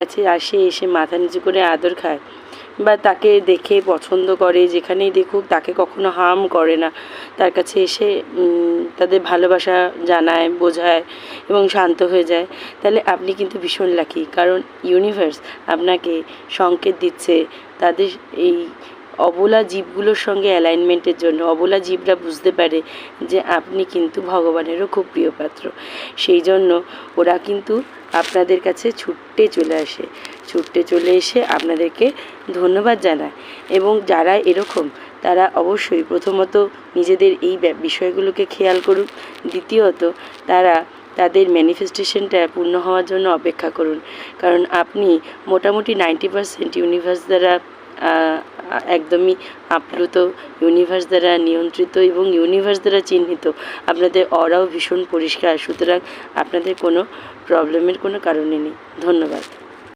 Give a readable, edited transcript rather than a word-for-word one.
কাছে আসে, এসে মাথা নিচু করে আদর খায় বা তাকে দেখে পছন্দ করে, যেখানেই দেখুক তাকে কখনো হার্ম করে না, তার কাছে এসে তাদের ভালোবাসা জানায়, বোঝায় এবং শান্ত হয়ে যায়, তাহলে আপনি কিন্তু ভীষণ লাকি। কারণ ইউনিভার্স আপনাকে সংকেত দিচ্ছে তাদের এই অবলা জীবগুলোর সঙ্গে অ্যালাইনমেন্টের জন্য। অবলা জীবরা বুঝতে পারে যে আপনি কিন্তু ভগবানেরও খুব প্রিয় পাত্র, সেই জন্য ওরা কিন্তু আপনাদের কাছে ছুটে চলে এসে আপনাদেরকে ধন্যবাদ জানায়। এবং যারা এরকম তারা অবশ্যই প্রথমত নিজেদের এই বিষয়গুলোকে খেয়াল করুন, দ্বিতীয়ত তারা তাদের ম্যানিফেস্টেশনটা পূর্ণ হওয়ার জন্য অপেক্ষা করুন। কারণ আপনি মোটামুটি 90% ইউনিভার্স দ্বারা একদমই আপ্লুত, ইউনিভার্স দ্বারা নিয়ন্ত্রিত এবং ইউনিভার্স দ্বারা চিহ্নিত। আপনাদের অরাও ভীষণ পরিষ্কার, সুতরাং আপনাদের কোনো প্রবলেমের কোনো কারণই নেই। ধন্যবাদ।